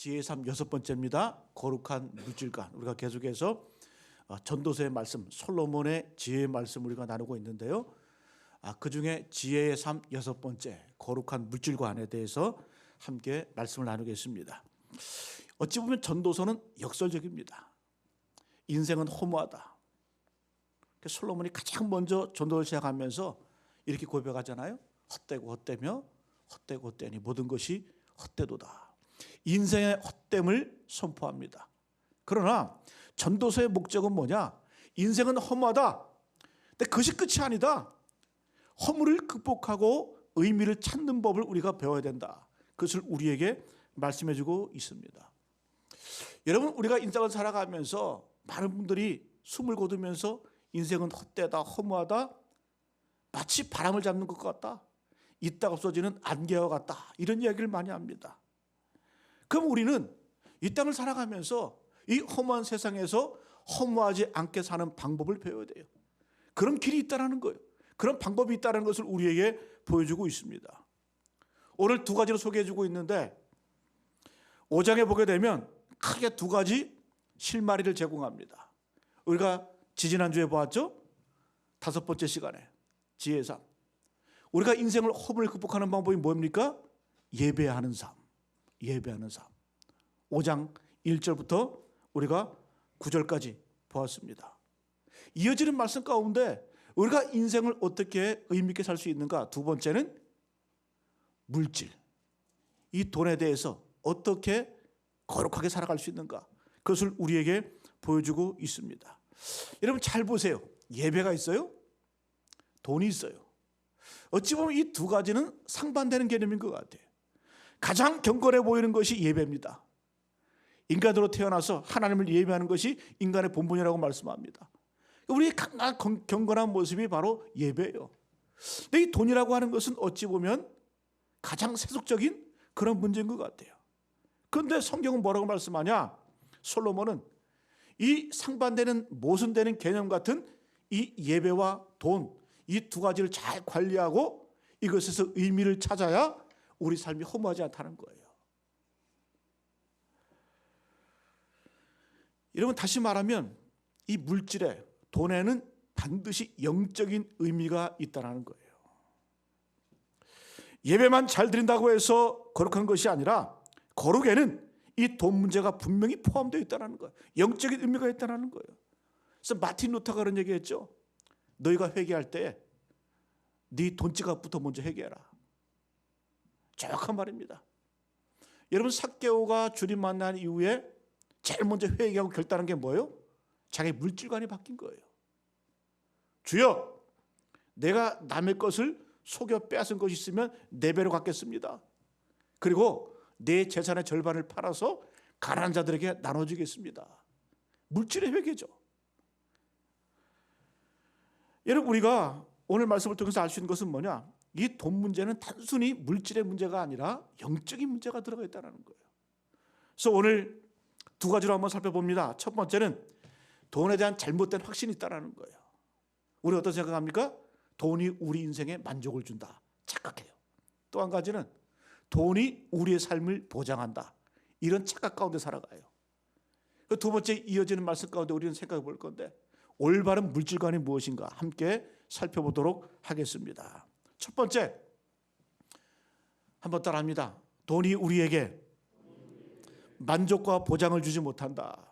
지혜의 삶 여섯 번째입니다. 거룩한 물질관. 우리가 계속해서 전도서의 말씀, 솔로몬의 지혜의 말씀 우리가 나누고 있는데요. 그중에 지혜의 삶 여섯 번째, 거룩한 물질관에 대해서 함께 말씀을 나누겠습니다. 어찌 보면 전도서는 역설적입니다. 인생은 허무하다. 솔로몬이 가장 먼저 전도를 시작하면서 이렇게 고백하잖아요. 헛되고 헛되며 헛되고 헛되니 모든 것이 헛되도다. 인생의 헛됨을 선포합니다. 그러나 전도서의 목적은 뭐냐? 인생은 허무하다. 근데 그것이 끝이 아니다. 허물을 극복하고 의미를 찾는 법을 우리가 배워야 된다. 그것을 우리에게 말씀해주고 있습니다. 여러분, 우리가 인생을 살아가면서 많은 분들이 숨을 거두면서 인생은 헛되다, 허무하다, 마치 바람을 잡는 것 같다, 있다가 없어지는 안개와 같다, 이런 이야기를 많이 합니다. 그럼 우리는 이 땅을 살아가면서 이 허무한 세상에서 허무하지 않게 사는 방법을 배워야 돼요. 그런 길이 있다는 거예요. 그런 방법이 있다는 것을 우리에게 보여주고 있습니다. 오늘 두 가지로 소개해주고 있는데 5장에 보게 되면 크게 두 가지 실마리를 제공합니다. 우리가 지지난주에 보았죠? 다섯 번째 시간에 지혜의 삶. 우리가 인생을 허물을 극복하는 방법이 뭡니까? 예배하는 삶. 예배하는 삶. 5장 1절부터 우리가 9절까지 보았습니다. 이어지는 말씀 가운데 우리가 인생을 어떻게 의미 있게 살 수 있는가? 두 번째는 물질. 이 돈에 대해서 어떻게 거룩하게 살아갈 수 있는가? 그것을 우리에게 보여주고 있습니다. 여러분 잘 보세요. 예배가 있어요. 돈이 있어요. 어찌 보면 이 두 가지는 상반되는 개념인 것 같아요. 가장 경건해 보이는 것이 예배입니다. 인간으로 태어나서 하나님을 예배하는 것이 인간의 본분이라고 말씀합니다. 우리의 경건한 모습이 바로 예배예요. 근데 이 돈이라고 하는 것은 어찌 보면 가장 세속적인 그런 문제인 것 같아요. 그런데 성경은 뭐라고 말씀하냐? 솔로몬은 이 상반되는 모순되는 개념 같은 이 예배와 돈, 이 두 가지를 잘 관리하고 이것에서 의미를 찾아야 우리 삶이 허무하지 않다는 거예요. 여러분 다시 말하면 이 물질에, 돈에는 반드시 영적인 의미가 있다는 거예요. 예배만 잘 드린다고 해서 거룩한 것이 아니라 거룩에는 이 돈 문제가 분명히 포함되어 있다는 거예요. 영적인 의미가 있다는 거예요. 그래서 마틴 루터가 그런 얘기했죠. 너희가 회개할 때 네 돈지갑부터 먼저 회개해라. 정확한 말입니다. 여러분 삭개오가 주님 만난 이후에 제일 먼저 회개하고 결단한 게 뭐예요? 자기 물질관이 바뀐 거예요. 주여, 내가 남의 것을 속여 빼앗은 것이 있으면 네 배로 갚겠습니다. 그리고 내 재산의 절반을 팔아서 가난한 자들에게 나눠주겠습니다. 물질의 회개죠. 여러분 우리가 오늘 말씀을 통해서 알 수 있는 것은 뭐냐? 이 돈 문제는 단순히 물질의 문제가 아니라 영적인 문제가 들어가 있다는 거예요. 그래서 오늘 두 가지로 한번 살펴봅니다. 첫 번째는 돈에 대한 잘못된 확신이 있다는 거예요. 우리 어떤 생각합니까? 돈이 우리 인생에 만족을 준다. 착각해요. 또 한 가지는 돈이 우리의 삶을 보장한다. 이런 착각 가운데 살아가요. 두 번째 이어지는 말씀 가운데 우리는 생각해 볼 건데 올바른 물질관이 무엇인가 함께 살펴보도록 하겠습니다. 첫 번째, 한번 따라합니다. 돈이 우리에게 만족과 보장을 주지 못한다.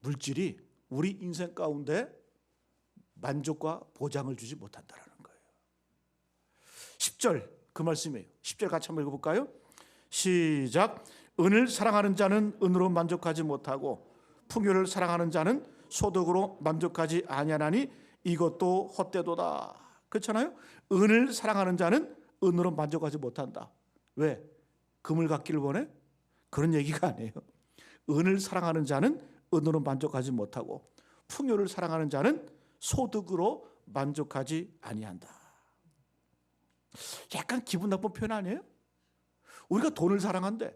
물질이 우리 인생 가운데 만족과 보장을 주지 못한다는 거예요. 10절 그 말씀이에요. 10절 같이 한번 읽어볼까요? 시작. 은을 사랑하는 자는 은으로 만족하지 못하고 풍요를 사랑하는 자는 소득으로 만족하지 아니하나니 이것도 헛되도다. 그렇잖아요. 은을 사랑하는 자는 은으로 만족하지 못한다. 왜? 금을 갖기를 원해? 그런 얘기가 아니에요. 은을 사랑하는 자는 은으로 만족하지 못하고 풍요를 사랑하는 자는 소득으로 만족하지 아니한다. 약간 기분 나쁜 표현 아니에요? 우리가 돈을 사랑한대.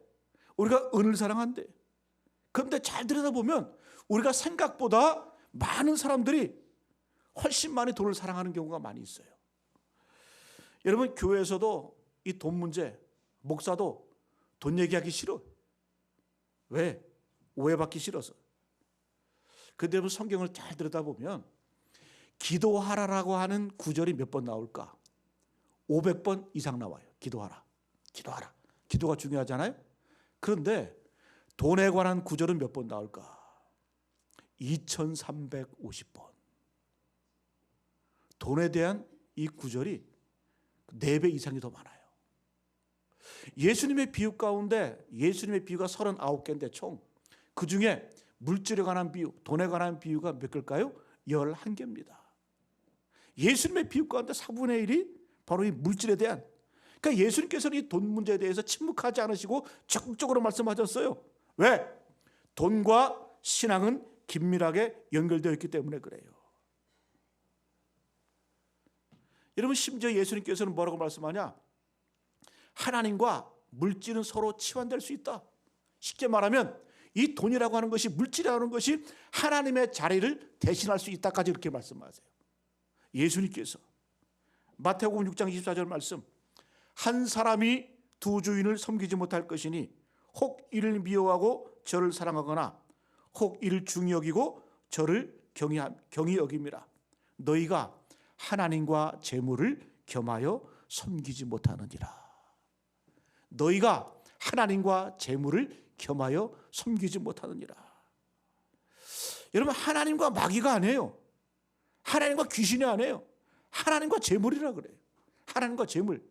우리가 은을 사랑한대. 그런데 잘 들여다보면 우리가 생각보다 많은 사람들이 훨씬 많이 돈을 사랑하는 경우가 많이 있어요. 여러분 교회에서도 이 돈 문제, 목사도 돈 얘기하기 싫어. 왜? 오해받기 싫어서. 그런데 성경을 잘 들여다보면 기도하라라고 하는 구절이 몇 번 나올까? 500번 이상 나와요. 기도하라. 기도하라. 기도가 중요하잖아요. 그런데 돈에 관한 구절은 몇 번 나올까? 2350번. 돈에 대한 이 구절이 4배 이상이 더 많아요. 예수님의 비유 가운데 예수님의 비유가 39개인데 총 그중에 물질에 관한 비유, 돈에 관한 비유가 몇 개일까요? 11개입니다. 예수님의 비유 가운데 4분의 1이 바로 이 물질에 대한, 그러니까 예수님께서는 이 돈 문제에 대해서 침묵하지 않으시고 적극적으로 말씀하셨어요. 왜? 돈과 신앙은 긴밀하게 연결되어 있기 때문에 그래요. 여러분, 심지어 예수님께서는 뭐라고 말씀하냐? 하나님과 물질은 서로 치환될 수 있다. 쉽게 말하면 이 돈이라고 하는 것이, 물질이라고 하는 것이 하나님의 자리를 대신할 수 있다까지 이렇게 말씀하세요. 예수님께서 마태복음 6장 24절 말씀, 한 사람이 두 주인을 섬기지 못할 것이니 혹 이를 미워하고 저를 사랑하거나 혹 이를 중히 여기고 저를 경히 여김이라. 너희가 하나님과 재물을 겸하여 섬기지 못하느니라. 너희가 하나님과 재물을 겸하여 섬기지 못하느니라. 여러분, 하나님과 마귀가 아니에요. 하나님과 귀신이 아니에요. 하나님과 재물이라 그래요. 하나님과 재물.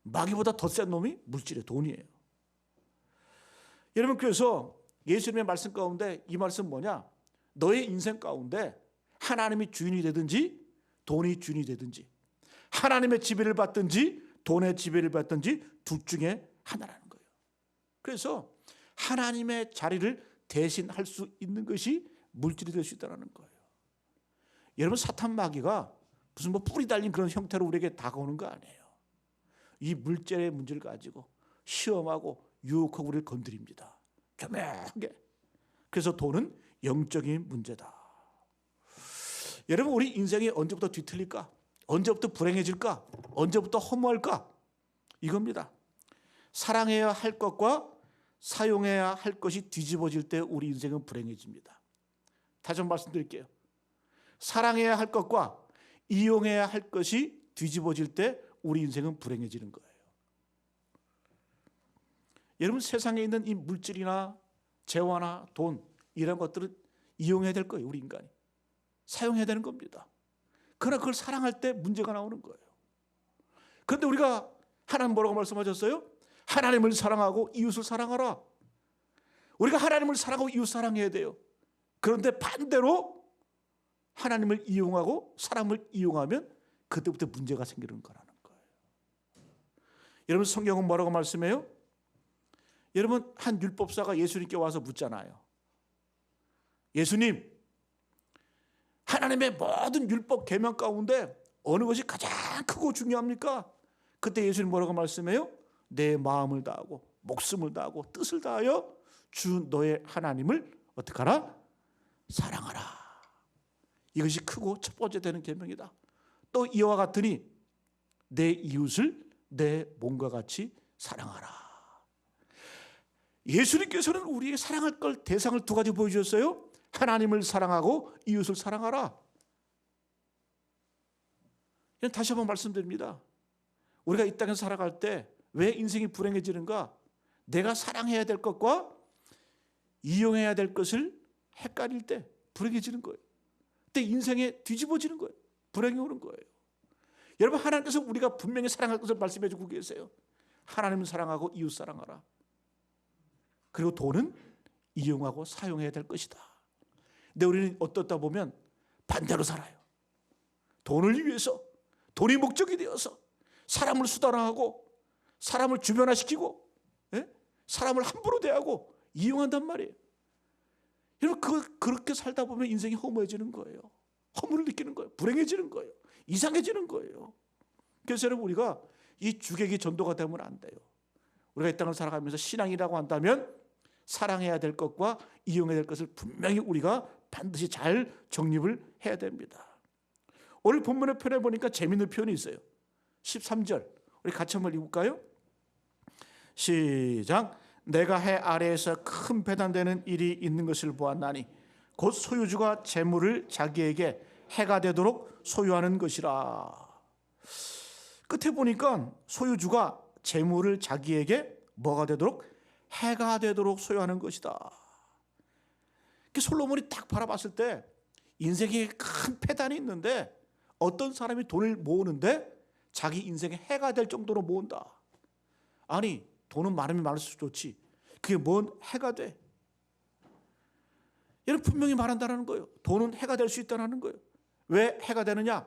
마귀보다 더 센 놈이 물질의 돈이에요. 여러분, 그래서 예수님의 말씀 가운데 이 말씀 뭐냐? 너의 인생 가운데 하나님이 주인이 되든지 돈이 주인이 되든지, 하나님의 지배를 받든지 돈의 지배를 받든지 둘 중에 하나라는 거예요. 그래서 하나님의 자리를 대신할 수 있는 것이 물질이 될 수 있다는 거예요. 여러분, 사탄 마귀가 무슨 뿌리 달린 그런 형태로 우리에게 다가오는 거 아니에요. 이 물질의 문제를 가지고 시험하고 유혹하고 우리를 건드립니다. 교묘하게. 그래서 돈은 영적인 문제다. 여러분, 우리 인생이 언제부터 뒤틀릴까? 언제부터 불행해질까? 언제부터 허무할까? 이겁니다. 사랑해야 할 것과 사용해야 할 것이 뒤집어질 때 우리 인생은 불행해집니다. 다시 한번 말씀드릴게요. 사랑해야 할 것과 이용해야 할 것이 뒤집어질 때 우리 인생은 불행해지는 거예요. 여러분, 세상에 있는 이 물질이나 재화나 돈, 이런 것들은 이용해야 될 거예요. 우리 인간이 사용해야 되는 겁니다. 그러나 그걸 사랑할 때 문제가 나오는 거예요. 그런데 우리가 하나님 뭐라고 말씀하셨어요? 하나님을 사랑하고 이웃을 사랑하라. 우리가 하나님을 사랑하고 이웃 사랑해야 돼요. 그런데 반대로 하나님을 이용하고 사람을 이용하면 그때부터 문제가 생기는 거라는 거예요. 여러분, 성경은 뭐라고 말씀해요? 여러분, 한 율법사가 예수님께 와서 묻잖아요. 예수님, 하나님의 모든 율법 계명 가운데 어느 것이 가장 크고 중요합니까? 그때 예수님 뭐라고 말씀해요? 내 마음을 다하고 목숨을 다하고 뜻을 다하여 주 너의 하나님을 어떻게 하라? 사랑하라. 이것이 크고 첫 번째 되는 계명이다. 또 이와 같으니 내 이웃을 내 몸과 같이 사랑하라. 예수님께서는 우리에게 사랑할 걸 대상을 두 가지 보여주셨어요. 하나님을 사랑하고 이웃을 사랑하라. 다시 한번 말씀드립니다. 우리가 이 땅에서 살아갈 때 왜 인생이 불행해지는가? 내가 사랑해야 될 것과 이용해야 될 것을 헷갈릴 때 불행해지는 거예요. 그때 인생에 뒤집어지는 거예요. 불행이 오는 거예요. 여러분, 하나님께서 우리가 분명히 사랑할 것을 말씀해 주고 계세요. 하나님을 사랑하고 이웃 사랑하라. 그리고 돈은 이용하고 사용해야 될 것이다. 근데 우리는 어떻다 보면 반대로 살아요. 돈을 위해서, 돈이 목적이 되어서 사람을 수단화하고 사람을 주변화시키고, 사람을 함부로 대하고 이용한단 말이에요. 여러분, 그렇게 살다 보면 인생이 허무해지는 거예요. 허무를 느끼는 거예요. 불행해지는 거예요. 이상해지는 거예요. 그래서 여러분, 우리가 이 주객이 전도가 되면 안 돼요. 우리가 이 땅을 살아가면서 신앙이라고 한다면 사랑해야 될 것과 이용해야 될 것을 분명히 우리가 반드시 잘 정립을 해야 됩니다. 오늘 본문의 표현에 보니까 재미있는 표현이 있어요. 13절 우리 같이 한번 읽을까요? 시작. 내가 해 아래에서 큰 배단되는 일이 있는 것을 보았나니 곧 소유주가 재물을 자기에게 해가 되도록 소유하는 것이라. 끝에 보니까 소유주가 재물을 자기에게 뭐가 되도록? 해가 되도록 소유하는 것이다. 솔로몬이 딱 바라봤을 때 인생에 큰 패단이 있는데 어떤 사람이 돈을 모으는데 자기 인생에 해가 될 정도로 모은다. 아니, 돈은 많으면 많을수록 좋지. 그게 뭔 해가 돼? 얘는 분명히 말한다는 거예요. 돈은 해가 될 수 있다는 거예요. 왜 해가 되느냐?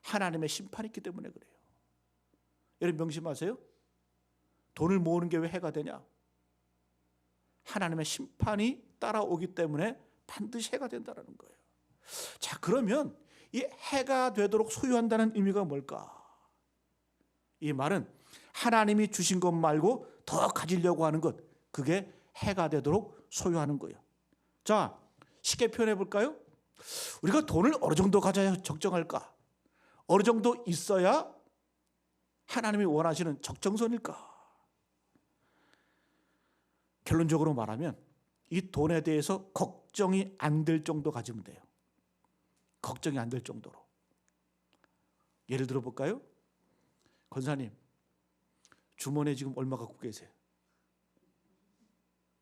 하나님의 심판이 있기 때문에 그래요. 여러분 명심하세요. 돈을 모으는 게 왜 해가 되냐? 하나님의 심판이 따라오기 때문에 반드시 해가 된다는 거예요. 자, 그러면 이 해가 되도록 소유한다는 의미가 뭘까? 이 말은 하나님이 주신 것 말고 더 가지려고 하는 것, 그게 해가 되도록 소유하는 거예요. 자, 쉽게 표현해 볼까요? 우리가 돈을 어느 정도 가져야 적정할까? 어느 정도 있어야 하나님이 원하시는 적정선일까? 결론적으로 말하면 이 돈에 대해서 걱정이 안 될 정도 가지면 돼요. 걱정이 안 될 정도로. 예를 들어 볼까요? 권사님, 주머니에 지금 얼마 갖고 계세요?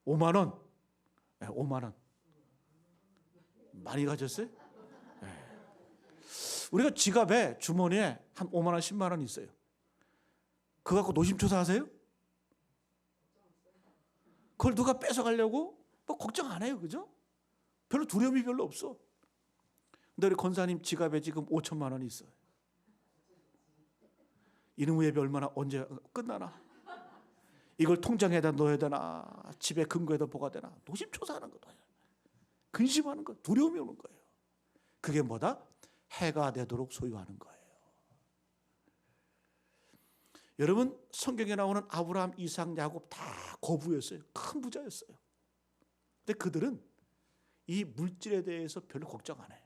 5만 원. 네, 5만 원. 많이 가졌어요? 네. 우리가 지갑에 주머니에 한 5만 원, 10만 원 있어요. 그거 갖고 노심초사 하세요? 그걸 누가 뺏어가려고? 뭐 걱정 안 해요, 그죠? 별로 두려움이 별로 없어. 근데 우리 권사님 지갑에 지금 5천만 원이 있어요. 이놈 예배 얼마나 언제 끝나나? 이걸 통장에다 넣어야 되나? 집에 금고에다 보가 되나? 노심초사하는 거예요. 근심하는 거, 두려움이 오는 거예요. 그게 뭐다? 해가 되도록 소유하는 거예요. 여러분, 성경에 나오는 아브라함, 이삭, 야곱 다 거부였어요. 큰 부자였어요. 근데 그들은 이 물질에 대해서 별로 걱정 안 해요.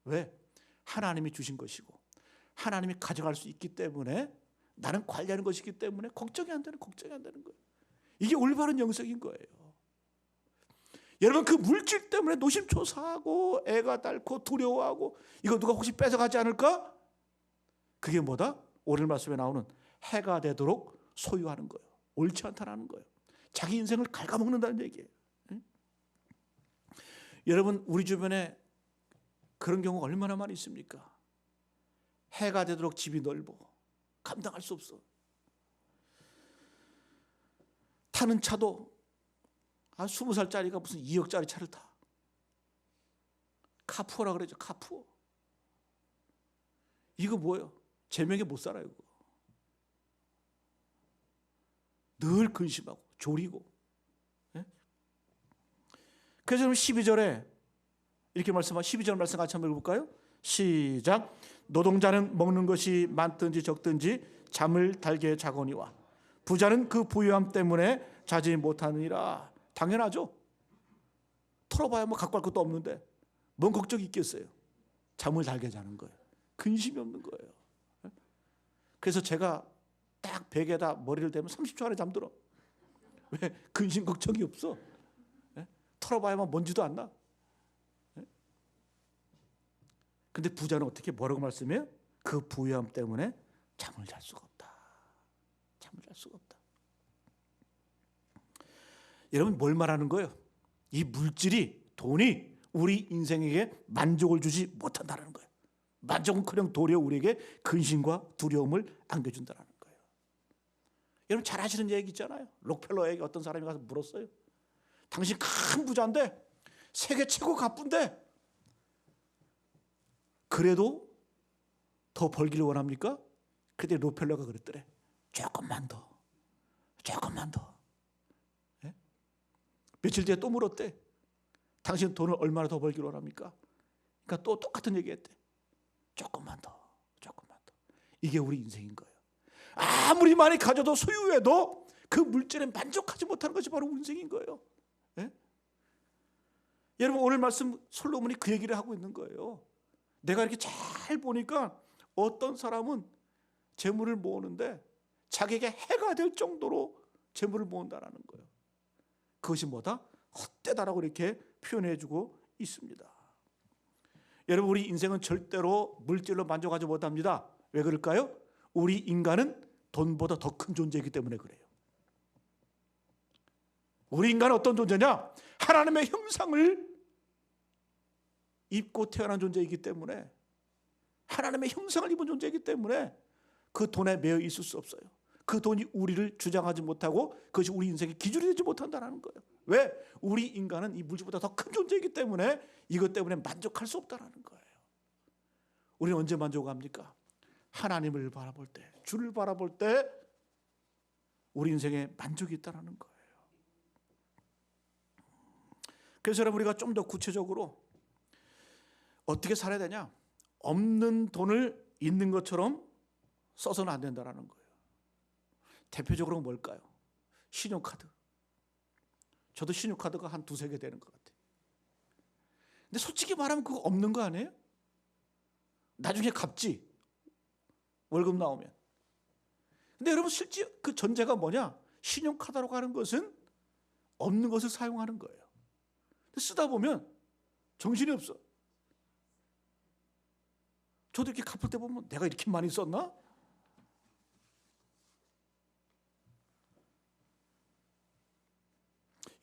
왜? 하나님이 주신 것이고 하나님이 가져갈 수 있기 때문에, 나는 관리하는 것이기 때문에 걱정이 안 되는 거예요. 이게 올바른 영성인 거예요. 여러분, 그 물질 때문에 노심초사하고 애가 닳고 두려워하고 이거 누가 혹시 뺏어가지 않을까? 그게 뭐다? 오늘 말씀에 나오는 해가 되도록 소유하는 거예요. 옳지 않다는 거예요. 자기 인생을 갉아먹는다는 얘기예요. 여러분, 우리 주변에 그런 경우가 얼마나 많이 있습니까? 해가 되도록 집이 넓어. 감당할 수 없어. 타는 차도 20살짜리가 무슨 2억짜리 차를 타. 카푸어라 그러죠. 카푸어. 이거 뭐예요? 제명에 못 살아요. 그거. 늘 근심하고 졸이고. 예? 그래서 12절에 이렇게 말씀하고, 12절 말씀 같이 한번 읽어볼까요? 시작. 노동자는 먹는 것이 많든지 적든지 잠을 달게 자거니와 부자는 그 부유함 때문에 자지 못하느니라. 당연하죠. 털어봐야 뭐 갖고 갈 것도 없는데 뭔 걱정이 있겠어요. 잠을 달게 자는 거예요. 근심이 없는 거예요. 그래서 제가 딱 벽에다 머리를 대면 30초 안에 잠들어. 왜? 근심 걱정이 없어. 털어봐야만 먼지도 안 나. 근데 부자는 어떻게 뭐라고 말씀해요? 그 부유함 때문에 잠을 잘 수가 없다. 잠을 잘 수가 없다. 여러분, 뭘 말하는 거예요? 이 물질이, 돈이 우리 인생에게 만족을 주지 못한다는 거예요. 만족은커녕 도리어 우리에게 근심과 두려움을 안겨준다는 거예요. 여러분 잘 아시는 얘기 있잖아요. 록펠러에게 어떤 사람이 가서 물었어요. 당신 큰 부자인데, 세계 최고 갑부인데 그래도 더 벌기를 원합니까? 그때 록펠러가 그랬더래. 조금만 더. 예? 며칠 뒤에 또 물었대. 당신 돈을 얼마나 더 벌기를 원합니까? 그러니까 또 똑같은 얘기했대. 조금만 더. 이게 우리 인생인 거예요. 아무리 많이 가져도 소유해도 그 물질에 만족하지 못하는 것이 바로 우리 인생인 거예요. 예? 여러분, 오늘 말씀 솔로몬이 그 얘기를 하고 있는 거예요. 내가 이렇게 잘 보니까 어떤 사람은 재물을 모으는데 자기에게 해가 될 정도로 재물을 모은다라는 거예요. 그것이 뭐다? 헛되다라고 이렇게 표현해주고 있습니다. 여러분, 우리 인생은 절대로 물질로 만족하지 못합니다. 왜 그럴까요? 우리 인간은 돈보다 더 큰 존재이기 때문에 그래요. 우리 인간은 어떤 존재냐? 하나님의 형상을 입고 태어난 존재이기 때문에, 하나님의 형상을 입은 존재이기 때문에 그 돈에 매여 있을 수 없어요. 그 돈이 우리를 주장하지 못하고 그것이 우리 인생의 기준이 되지 못한다는 거예요. 왜? 우리 인간은 이 물질보다 더 큰 존재이기 때문에 이것 때문에 만족할 수 없다는 거예요. 우리는 언제 만족합니까? 하나님을 바라볼 때, 주를 바라볼 때 우리 인생에 만족이 있다는 거예요. 그래서 여러분, 우리가 좀 더 구체적으로 어떻게 살아야 되냐? 없는 돈을 있는 것처럼 써서는 안 된다는 거예요. 대표적으로 뭘까요? 신용카드. 저도 신용카드가 한 두세 개 되는 것 같아요. 근데 솔직히 말하면 그거 없는 거 아니에요? 나중에 갚지, 월급 나오면. 근데 여러분, 실제 그 전제가 뭐냐? 신용카드라고 하는 것은 없는 것을 사용하는 거예요. 근데 쓰다 보면 정신이 없어. 저도 이렇게 갚을 때 보면 내가 이렇게 많이 썼나?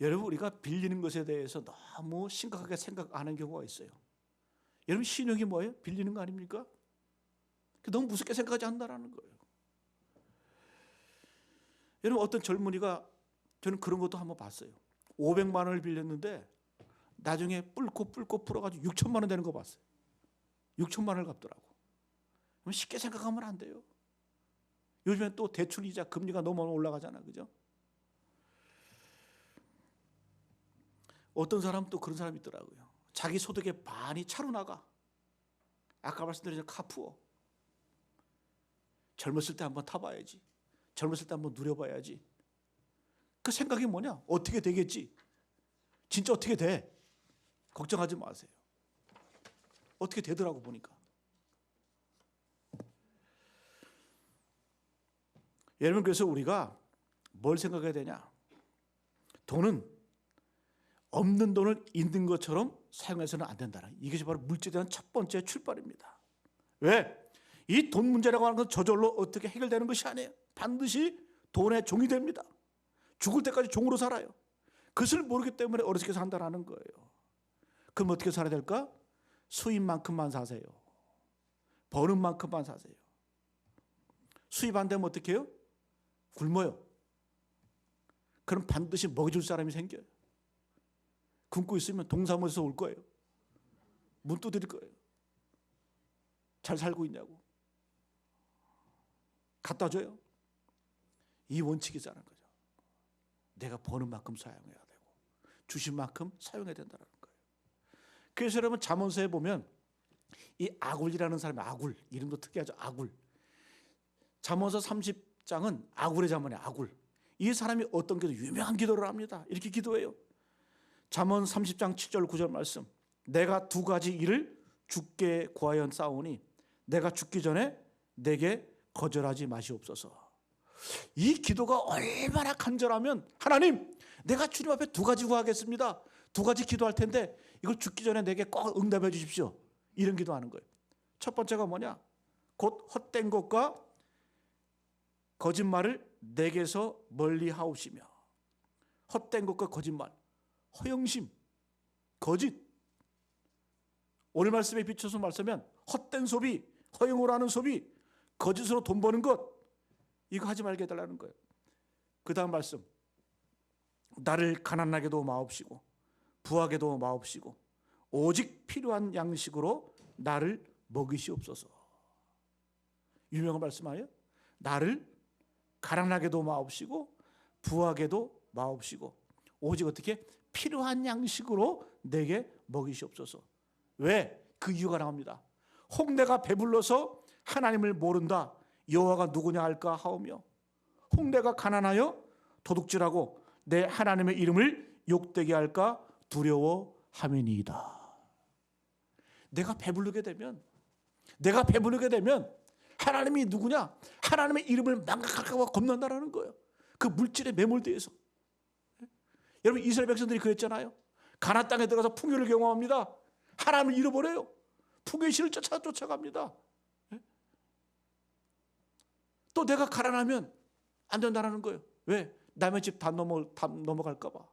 여러분, 우리가 빌리는 것에 대해서 너무 심각하게 생각 안 하는 경우가 있어요. 여러분, 신용이 뭐예요? 빌리는 거 아닙니까? 너무 무섭게 생각하지 않는다는 거예요. 여러분, 어떤 젊은이가, 저는 그런 것도 한번 봤어요. 500만 원을 빌렸는데 나중에 뿔고 풀어가지고 6천만 원 되는 거 봤어요. 6천만 원을 갚더라고. 쉽게 생각하면 안 돼요. 요즘엔 또 대출 이자 금리가 너무 올라가잖아, 그죠? 어떤 사람은 또 그런 사람이 있더라고요. 자기 소득의 반이 차로 나가. 아까 말씀드린 카푸어. 젊었을 때 한번 타봐야지. 젊었을 때 한번 누려봐야지. 그 생각이 뭐냐? 어떻게 되겠지? 진짜 어떻게 돼? 걱정하지 마세요. 어떻게 되더라고 보니까. 여러분, 그래서 우리가 뭘 생각해야 되냐? 돈은 없는 돈을 있는 것처럼 사용해서는 안 된다는, 이것이 바로 물질에 대한 첫 번째 출발입니다. 왜? 이 돈 문제라고 하는 건 저절로 어떻게 해결되는 것이 아니에요. 반드시 돈의 종이 됩니다. 죽을 때까지 종으로 살아요. 그것을 모르기 때문에 어렵게 산다는 거예요. 그럼 어떻게 살아야 될까? 수입만큼만 사세요. 버는 만큼만 사세요. 수입 안 되면 어떻게 해요? 굶어요. 그럼 반드시 먹여줄 사람이 생겨요. 굶고 있으면 동사무소에서 올 거예요. 문 두드릴 거예요. 잘 살고 있냐고. 갖다 줘요. 이 원칙이라는 거죠. 내가 버는 만큼 사용해야 되고 주신 만큼 사용해야 된다는 거예요. 그래서 여러분, 잠언서에 보면 이 아굴이라는 사람이, 아굴, 이름도 특이하죠. 아굴. 잠언서 30장은 아굴의 잠언이에요. 아굴. 이 사람이 어떤 기도, 유명한 기도를 합니다. 이렇게 기도해요. 잠언 30장 7절 9절 말씀. 내가 두 가지 일을 주께 구하여 싸우니 내가 죽기 전에 내게 거절하지 마시옵소서. 이 기도가 얼마나 간절하면, 하나님, 내가 주님 앞에 두 가지 구하겠습니다. 두 가지 기도할 텐데 이걸 죽기 전에 내게 꼭 응답해 주십시오. 이런 기도하는 거예요. 첫 번째가 뭐냐? 곧 헛된 것과 거짓말을 내게서 멀리 하옵시며. 헛된 것과 거짓말, 허영심, 거짓. 오늘 말씀에 비춰서 말씀하면 헛된 소비, 허영으로 하는 소비, 거짓으로 돈 버는 것, 이거 하지 말게 해달라는 거예요. 그 다음 말씀. 나를 가난하게도 마옵시고 부하게도 마옵시고 오직 필요한 양식으로 나를 먹이시옵소서. 유명한 말씀 아니에요? 나를 가난하게도 마옵시고 부하게도 마옵시고 오직 어떻게? 필요한 양식으로 내게 먹이시옵소서. 왜? 그 이유가 나옵니다. 혹 내가 배불러서 하나님을 모른다, 여호와가 누구냐 할까 하오며, 혹 내가 가난하여 도둑질하고 내 하나님의 이름을 욕되게 할까 두려워함이니이다. 내가 배부르게 되면 하나님이 누구냐? 하나님의 이름을 망각할까 봐 겁난다라는 거예요. 그 물질에 매몰되어서. 여러분 이스라엘 백성들이 그랬잖아요. 가나안 땅에 들어가서 풍요를 경험합니다. 하나님을 잃어버려요. 풍요의 신을 쫓아갑니다. 또 내가 가난하면 안 된다는 거예요. 왜? 남의 집 다 넘어갈까 봐.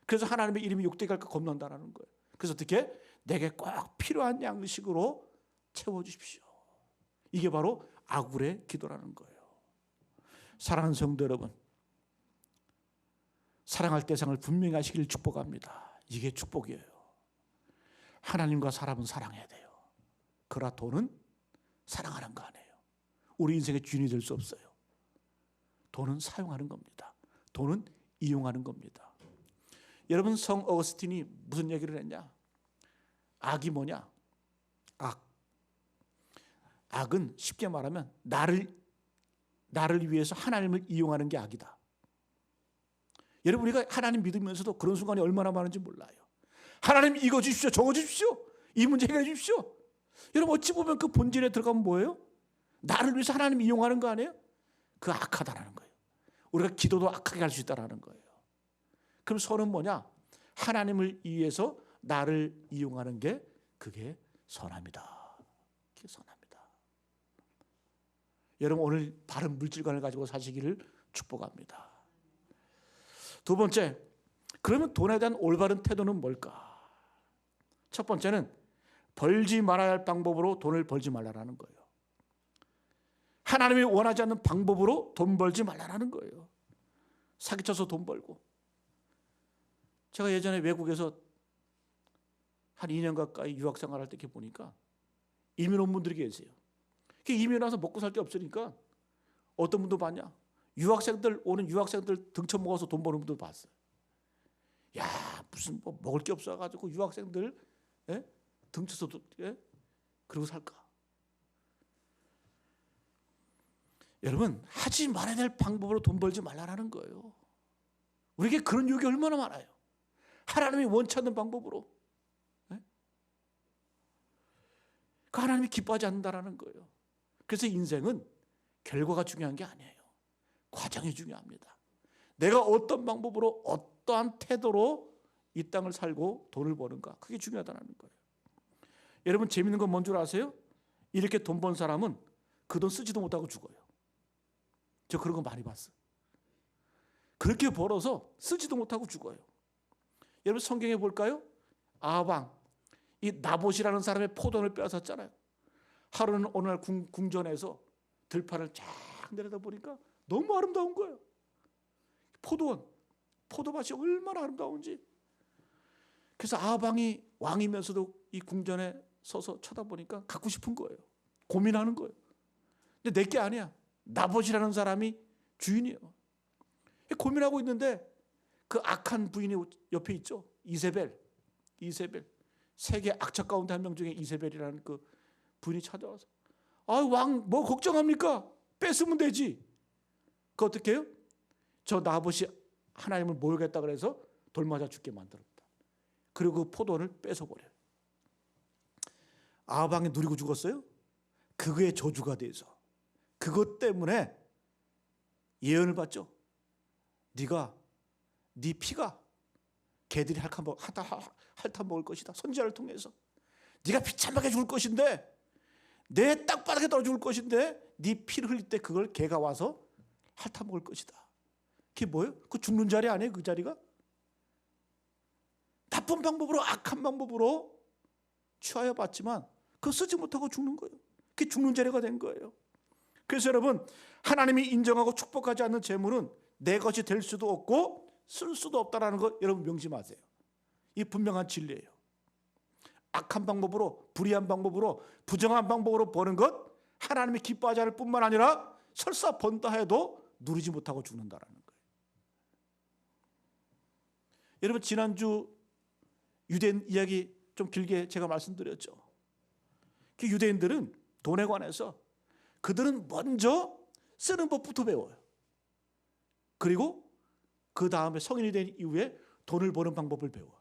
그래서 하나님의 이름이 욕되게 할까 겁난다는 거예요. 그래서 어떻게? 내게 꼭 필요한 양식으로 채워주십시오. 이게 바로 아굴의 기도라는 거예요. 사랑하는 성도 여러분, 사랑할 대상을 분명히 하시기를 축복합니다. 이게 축복이에요. 하나님과 사람은 사랑해야 돼요. 그러나 돈은 사랑하는 거 아니에요. 우리 인생의 주인이 될 수 없어요. 돈은 사용하는 겁니다. 돈은 이용하는 겁니다. 여러분 성 어거스틴이 무슨 얘기를 했냐? 악이 뭐냐? 악은 쉽게 말하면 나를 위해서 하나님을 이용하는 게 악이다. 여러분 우리가 하나님 믿으면서도 그런 순간이 얼마나 많은지 몰라요. 하나님 이거 주십시오, 저거 주십시오, 이 문제 해결해 주십시오. 여러분 어찌 보면 그 본질에 들어가면 뭐예요? 나를 위해서 하나님 이용하는 거 아니에요? 그 악하다라는 거예요. 우리가 기도도 악하게 할 수 있다라는 거예요. 그럼 선은 뭐냐? 하나님을 위해서 나를 이용하는 게 그게 선합니다. 그게 선합니다. 여러분 오늘 바른 물질관을 가지고 사시기를 축복합니다. 두 번째, 그러면 돈에 대한 올바른 태도는 뭘까? 첫 번째는 벌지 말아야 할 방법으로 돈을 벌지 말라는 거예요. 하나님이 원하지 않는 방법으로 돈 벌지 말라는 거예요. 사기쳐서 돈 벌고. 제가 예전에 외국에서 한 2년 가까이 유학생활할 때 이렇게 보니까 이민 온 분들이 계세요. 이민 와서 먹고 살 게 없으니까 어떤 분도 봤냐? 오는 유학생들 등쳐 먹어서 돈 버는 분도 봤어요. 야, 무슨 뭐 먹을 게 없어가지고 유학생들 등쳐서 그러고 살까? 여러분 하지 말아야 될 방법으로 돈 벌지 말라는 거예요. 우리에게 그런 욕이 얼마나 많아요. 하나님이 원치 않는 방법으로. 그 하나님이 기뻐하지 않는다는 거예요. 그래서 인생은 결과가 중요한 게 아니에요. 과정이 중요합니다. 내가 어떤 방법으로 어떠한 태도로 이 땅을 살고 돈을 버는가, 그게 중요하다는 거예요. 여러분 재밌는 건 뭔 줄 아세요? 이렇게 돈 번 사람은 그 돈 쓰지도 못하고 죽어요. 저 그런 거 많이 봤어요. 그렇게 벌어서 쓰지도 못하고 죽어요. 여러분 성경에 볼까요? 아방, 이 나봇이라는 사람의 포도원을 빼앗았잖아요. 하루는 어느 날 궁전에서 들판을 쫙 내려다보니까 너무 아름다운 거예요. 포도원, 포도밭이 얼마나 아름다운지. 그래서 아방이 왕이면서도 이 궁전에 서서 쳐다보니까 갖고 싶은 거예요. 고민하는 거예요. 근데 내게 아니야. 나봇이라는 사람이 주인이에요. 고민하고 있는데 그 악한 부인이 옆에 있죠. 이세벨. 세계 악착 가운데 한 명 중에 이세벨이라는 그 부인이 찾아와서 왕 뭐 걱정합니까? 뺏으면 되지. 그 어떻게 해요? 저 나봇이 하나님을 모욕했다 그래서 돌 맞아 죽게 만들었다. 그리고 그 포도원을 뺏어버려요. 아방이 누리고 죽었어요? 그거의 저주가 돼서. 그것 때문에 예언을 받죠. 네 피가 개들이 핥아 먹을 것이다. 선지자를 통해서. 네가 비참하게 죽을 것인데, 내 땅바닥에 떨어 죽을 것인데, 네 피를 흘릴 때 그걸 개가 와서 핥아 먹을 것이다. 그게 뭐예요? 그 죽는 자리 아니에요? 그 자리가? 나쁜 방법으로, 악한 방법으로 취하여 봤지만 그거 쓰지 못하고 죽는 거예요. 그게 죽는 자리가 된 거예요. 그래서 여러분, 하나님이 인정하고 축복하지 않는 재물은 내 것이 될 수도 없고 쓸 수도 없다는 거 여러분 명심하세요. 이 분명한 진리예요. 악한 방법으로, 불의한 방법으로, 부정한 방법으로 버는 것 하나님이 기뻐하지 않을 뿐만 아니라 설사 번다 해도 누리지 못하고 죽는다라는 거예요. 여러분 지난주 유대인 이야기 좀 길게 제가 말씀드렸죠. 그 유대인들은 돈에 관해서 그들은 먼저 쓰는 법부터 배워요. 그리고 그 다음에 성인이 된 이후에 돈을 버는 방법을 배워요.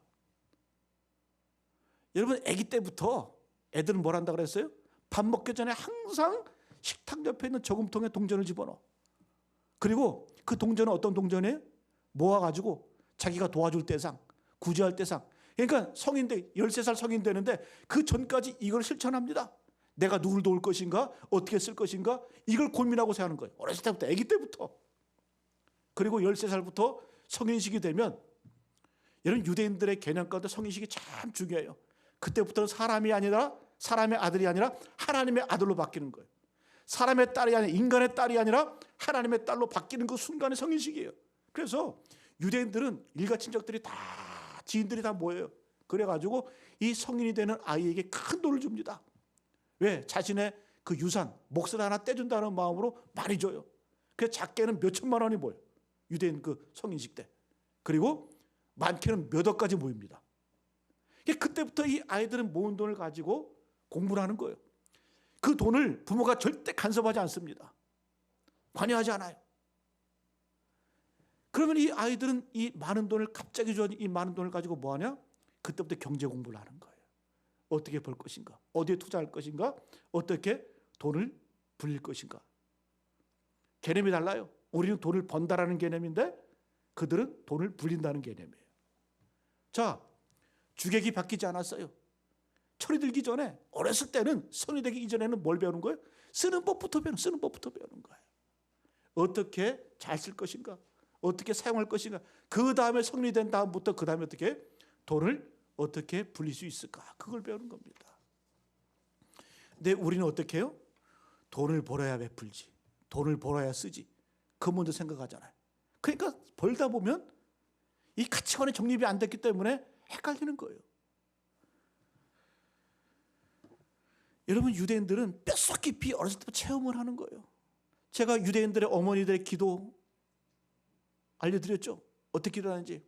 여러분 아기 때부터 애들은 뭘 한다 그랬어요? 밥 먹기 전에 항상 식탁 옆에 있는 저금통에 동전을 집어넣어. 그리고 그 동전은 어떤 동전이에요? 모아가지고 자기가 도와줄 대상, 구제할 대상. 그러니까 성인 돼 13살 성인 되는데 그 전까지 이걸 실천합니다. 내가 누굴 도울 것인가, 어떻게 쓸 것인가, 이걸 고민하고 사는 거예요. 어렸을 때부터, 아기 때부터. 그리고 13살부터 성인식이 되면, 여러분 유대인들의 개념 가운데 성인식이 참 중요해요. 그때부터는 사람이 아니라, 사람의 아들이 아니라 하나님의 아들로 바뀌는 거예요. 사람의 딸이 아니라, 인간의 딸이 아니라 하나님의 딸로 바뀌는 그 순간의 성인식이에요. 그래서 유대인들은 일가 친척들이 다, 지인들이 다 모여요. 그래가지고 이 성인이 되는 아이에게 큰 돈을 줍니다. 왜? 자신의 그 유산, 몫을 하나 떼준다는 마음으로 많이 줘요. 그래서 작게는 몇 천만 원이 모여요. 유대인 그 성인식 때. 그리고 많게는 몇 억까지 모입니다. 그때부터 이 아이들은 모은 돈을 가지고 공부를 하는 거예요. 그 돈을 부모가 절대 간섭하지 않습니다. 관여하지 않아요. 그러면 이 아이들은 이 많은 돈을, 갑자기 준 이 많은 돈을 가지고 뭐 하냐? 그때부터 경제 공부를 하는 거예요. 어떻게 벌 것인가? 어디에 투자할 것인가? 어떻게 돈을 불릴 것인가? 개념이 달라요. 우리는 돈을 번다라는 개념인데 그들은 돈을 불린다는 개념이에요. 자, 주객이 바뀌지 않았어요. 철이 들기 전에, 어렸을 때는, 성이 되기 이전에는 뭘 배우는 거예요? 쓰는 법부터 배우는 거예요. 어떻게 잘 쓸 것인가? 어떻게 사용할 것인가? 그 다음에 성이 된 다음부터 그 다음에 어떻게 돈을 어떻게 불릴 수 있을까? 그걸 배우는 겁니다. 근데 우리는 어떻게 해요? 돈을 벌어야 베풀지, 돈을 벌어야 쓰지, 그거 먼저 생각하잖아요. 그러니까 벌다 보면 이 가치관의 정립이 안 됐기 때문에 헷갈리는 거예요. 여러분, 유대인들은 뼛속 깊이 어렸을 때부터 체험을 하는 거예요. 제가 유대인들의 어머니들의 기도 알려드렸죠? 어떻게 기도하는지.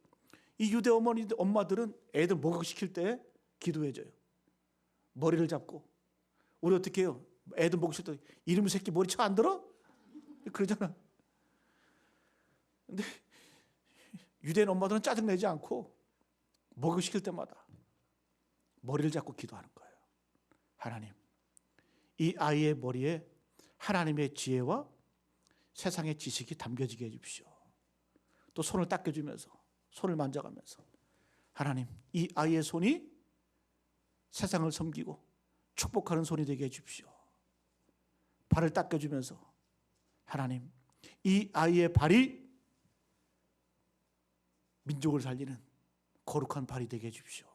이 유대 어머니들, 엄마들은 애들 목욕시킬 때 기도해줘요. 머리를 잡고. 우리 어떻게 해요? 애들 목욕시킬 때 이놈의 새끼 머리 쳐 안 들어? 그러잖아. 근데 유대인 엄마들은 짜증내지 않고 목욕시킬 때마다 머리를 잡고 기도하는 거예요. 하나님, 이 아이의 머리에 하나님의 지혜와 세상의 지식이 담겨지게 해주십시오. 또 손을 닦여주면서, 손을 만져가면서, 하나님, 이 아이의 손이 세상을 섬기고 축복하는 손이 되게 해주십시오. 발을 닦여주면서, 하나님, 이 아이의 발이 민족을 살리는 거룩한 발이 되게 해주십시오.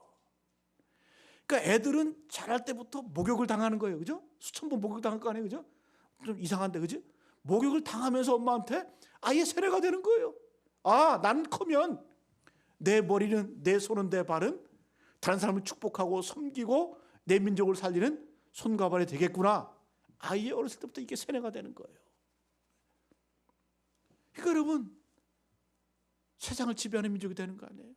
그러니까 애들은 자랄 때부터 목욕을 당하는 거예요. 그죠? 수천 번 목욕 당할 거 아니에요. 그죠? 좀 이상한데, 그죠? 목욕을 당하면서 엄마한테 아예 세례가 되는 거예요. 아, 난 커면 내 머리는, 내 손은, 내 발은 다른 사람을 축복하고 섬기고 내 민족을 살리는 손과 발이 되겠구나. 아예 어렸을 때부터 이게 세뇌가 되는 거예요. 그러니까 여러분, 세상을 지배하는 민족이 되는 거 아니에요?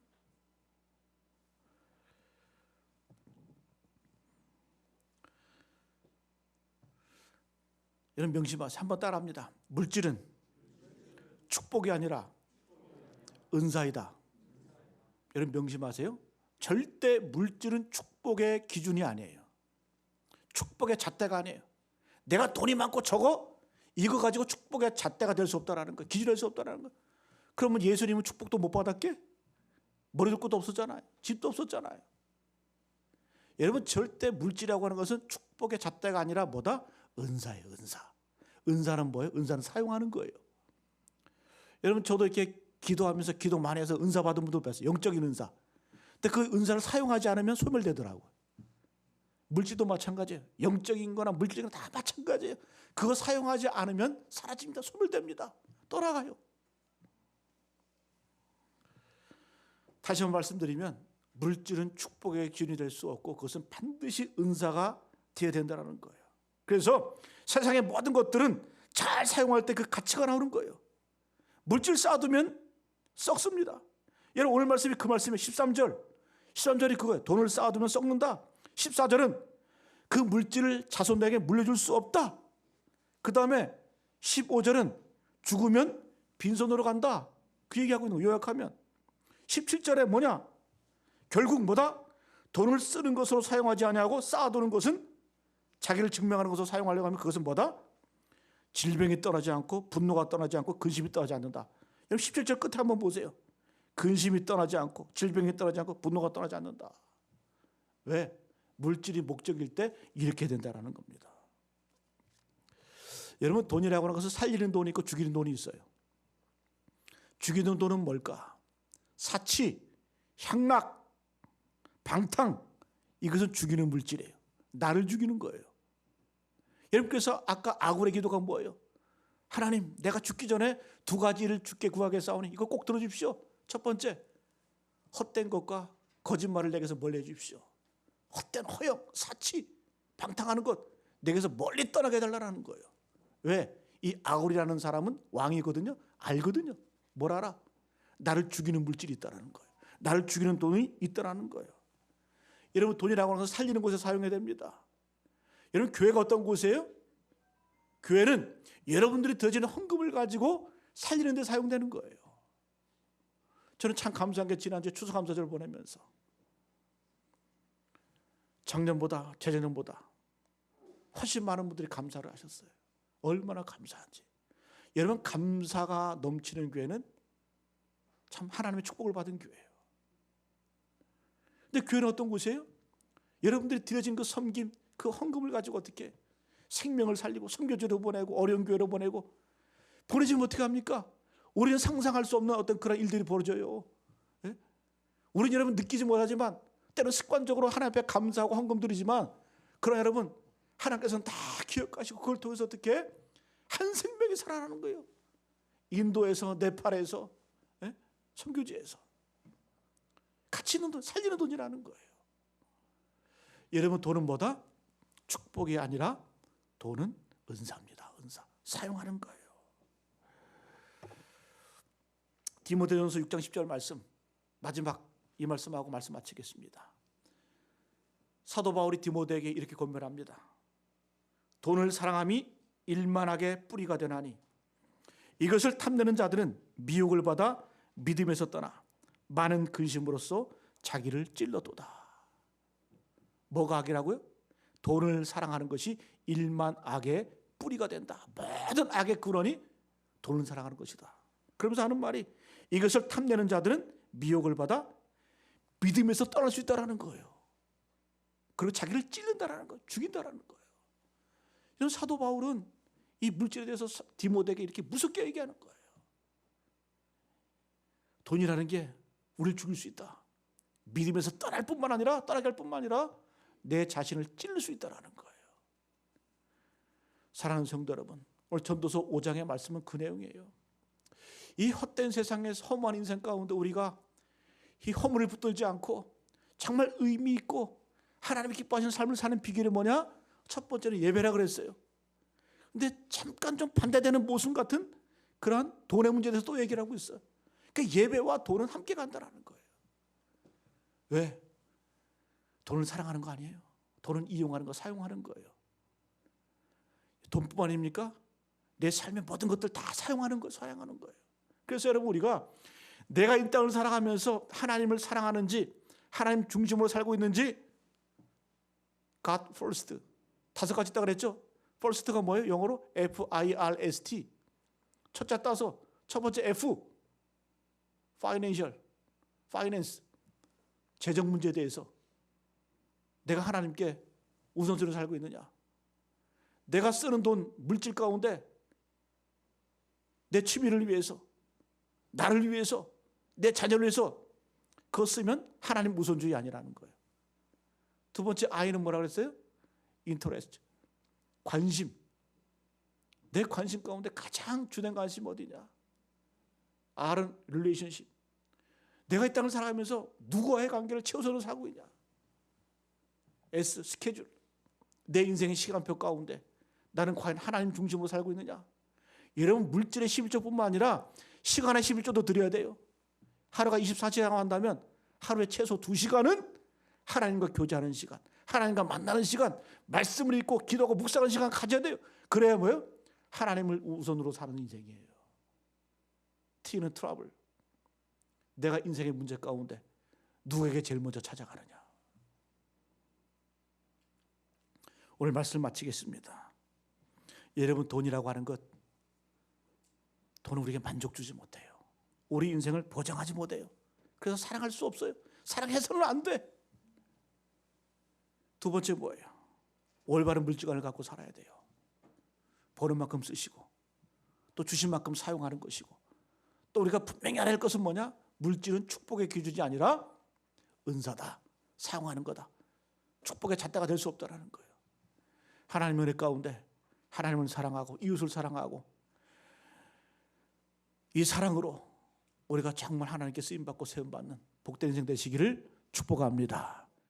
여러분 명심하세요. 한번 따라합니다. 물질은 축복이 아니라 은사이다. 여러분 명심하세요. 절대 물질은 축복의 기준이 아니에요. 축복의 잣대가 아니에요. 내가 돈이 많고 적어? 이거 가지고 축복의 잣대가 될 수 없다라는 거예요. 기준이 될 수 없다라는 거예요. 그러면 예수님은 축복도 못 받았게? 머리둘 곳도 없었잖아요. 집도 없었잖아요. 여러분, 절대 물질이라고 하는 것은 축복의 잣대가 아니라 뭐다? 은사예요. 은사. 은사는 뭐예요? 은사는 사용하는 거예요. 여러분, 저도 이렇게 기도하면서 기도 많이 해서 은사 받은 분도 봤어요. 영적인 은사. 근데 그 은사를 사용하지 않으면 소멸되더라고요. 물질도 마찬가지예요. 영적인 거나 물질인 거나 다 마찬가지예요. 그거 사용하지 않으면 사라집니다. 소멸됩니다. 떠나가요. 다시 한번 말씀드리면 물질은 축복의 기준이 될 수 없고 그것은 반드시 은사가 되어야 된다는 거예요. 그래서 세상의 모든 것들은 잘 사용할 때 그 가치가 나오는 거예요. 물질 쌓아두면 썩습니다. 여러분, 오늘 말씀이 그 말씀이에요. 13절이 그거예요. 돈을 쌓아두면 썩는다. 14절은 그 물질을 자손에게 물려줄 수 없다. 그 다음에 15절은 죽으면 빈손으로 간다. 그 얘기하고 있는 거 요약하면 17절에 뭐냐? 결국 뭐다? 돈을 쓰는 것으로 사용하지 아니하고 쌓아두는 것은 자기를 증명하는 것으로 사용하려고 하면 그것은 뭐다? 질병이 떠나지 않고 분노가 떠나지 않고 근심이 떠나지 않는다. 여러분 17절 끝에 한번 보세요. 근심이 떠나지 않고 질병이 떠나지 않고 분노가 떠나지 않는다. 왜? 물질이 목적일 때 이렇게 된다는 겁니다. 여러분 돈이라고 하는 것은 살리는 돈이 있고 죽이는 돈이 있어요. 죽이는 돈은 뭘까? 사치, 향락, 방탕, 이것은 죽이는 물질이에요. 나를 죽이는 거예요. 여러분께서 아까 아굴의 기도가 뭐예요? 하나님, 내가 죽기 전에 두 가지를 주께 구하겠사오니 이거 꼭 들어주십시오. 첫 번째, 헛된 것과 거짓말을 내게서 멀리 해주십시오. 헛된 허영, 사치, 방탕하는 것 내게서 멀리 떠나게 해달라는 거예요. 왜? 이 아굴이라는 사람은 왕이거든요. 알거든요. 뭘 알아? 나를 죽이는 물질이 있다는 거예요. 나를 죽이는 돈이 있다는 거예요. 여러분 돈이라고 하는 것은 살리는 곳에 사용해야 됩니다. 여러분 교회가 어떤 곳이에요? 교회는 여러분들이 드려지는 헌금을 가지고 살리는 데 사용되는 거예요. 저는 참 감사한 게 지난주에 추수감사절을 보내면서 작년보다 재작년보다 훨씬 많은 분들이 감사를 하셨어요. 얼마나 감사한지. 여러분 감사가 넘치는 교회는 참 하나님의 축복을 받은 교회예요. 근데 교회는 어떤 곳이에요? 여러분들이 드려진 그 섬김, 그 헌금을 가지고 어떻게 생명을 살리고 선교지로 보내고 어려운 교회로 보내고 보내지면 어떻게 합니까? 우리는 상상할 수 없는 어떤 그런 일들이 벌어져요. 예? 우리는 여러분 느끼지 못하지만 때로 습관적으로 하나님 앞에 감사하고 헌금 드리지만 그러나 여러분 하나님께서는 다 기억하시고 그걸 통해서 어떻게 한 생명이 살아나는 거예요. 인도에서 네팔에서 예? 선교지에서 가치 있는 돈, 살리는 돈이라는 거예요. 여러분 돈은 뭐다? 축복이 아니라 돈은 은사입니다. 은사. 사용하는 거예요. 디모데전서 6장 10절 말씀 마지막 이 말씀하고 말씀 마치겠습니다. 사도 바울이 디모데에게 이렇게 권면합니다. 돈을 사랑함이 일만하게 뿌리가 되나니 이것을 탐내는 자들은 미혹을 받아 믿음에서 떠나 많은 근심으로써 자기를 찔러도다. 뭐가 악이라고요? 돈을 사랑하는 것이 일만 악의 뿌리가 된다. 모든 악의 근원이 돈을 사랑하는 것이다. 그러면서 하는 말이 이것을 탐내는 자들은 미혹을 받아 믿음에서 떠날 수 있다는 거예요. 그리고 자기를 찔른다는 거예요. 죽인다는 거예요. 이런 사도 바울은 이 물질에 대해서 디모데에게 이렇게 무섭게 얘기하는 거예요. 돈이라는 게 우리를 죽일 수 있다. 믿음에서 떠나게 할 뿐만 아니라 내 자신을 찔릴 수 있다는 거예요. 사랑하는 성도 여러분, 오늘 전도서 5장의 말씀은 그 내용이에요. 이 헛된 세상에서 허무한 인생 가운데 우리가 이 허물을 붙들지 않고 정말 의미 있고 하나님이 기뻐하시는 삶을 사는 비결이 뭐냐? 첫 번째는 예배라 그랬어요. 근데 잠깐 좀 반대되는 모순 같은 그러한 돈의 문제에 대해서 또 얘기를 하고 있어요. 그러니까 예배와 돈은 함께 간다는 거예요. 왜? 돈을 사랑하는 거 아니에요. 돈은 이용하는 거, 사용하는 거예요. 돈뿐만 아닙니까? 내 삶의 모든 것들 다 사용하는 거예요. 그래서 여러분 우리가 내가 이 땅을 살아가면서 하나님을 사랑하는지 하나님 중심으로 살고 있는지 God first 5가지 있다고 그랬죠. first가 뭐예요? 영어로 F-I-R-S-T 첫자 따서 첫 번째 F finance 재정 문제에 대해서 내가 하나님께 우선순위로 살고 있느냐, 내가 쓰는 돈 물질 가운데 내 취미를 위해서 나를 위해서 내 자녀를 위해서 그거 쓰면 하나님 우선주의 아니라는 거예요. 두 번째 I는 뭐라고 그랬어요? interest 관심. 내 관심 가운데 가장 주된 관심 어디냐? R은 relationship. 내가 이 땅을 살아가면서 누구와의 관계를 최우선으로 살고 있냐? S 스케줄. 내 인생의 시간표 가운데 나는 과연 하나님 중심으로 살고 있느냐? 여러분 물질의 11조뿐만 아니라 시간의 11조도 드려야 돼요. 하루가 24시간 한다면 하루에 최소 2시간은 하나님과 교제하는 시간, 하나님과 만나는 시간, 말씀을 읽고 기도하고 묵상하는 시간 가져야 돼요. 그래야 뭐예요? 하나님을 우선으로 사는 인생이에요. T는 트러블. 내가 인생의 문제 가운데 누구에게 제일 먼저 찾아가느냐. 오늘 말씀 마치겠습니다. 여러분 돈이라고 하는 것, 돈은 우리에게 만족 주지 못해요. 우리 인생을 보장하지 못해요. 그래서 사랑할 수 없어요. 사랑해서는 안 돼. 두 번째 뭐예요? 올바른 물질관을 갖고 살아야 돼요. 버는 만큼 쓰시고 또 주신 만큼 사용하는 것이고, 또 우리가 분명히 알아야 할 것은 뭐냐? 물질은 축복의 기준이 아니라 은사다. 사용하는 거다. 축복의 잣대가 될 수 없다라는 거예요. 하나님의 은혜 가운데 하나님을 사랑하고 이웃을 사랑하고, 이 사랑으로 우리가 정말 하나님께 쓰임받고 세움받는 복된 인생 되시기를 축복합니다.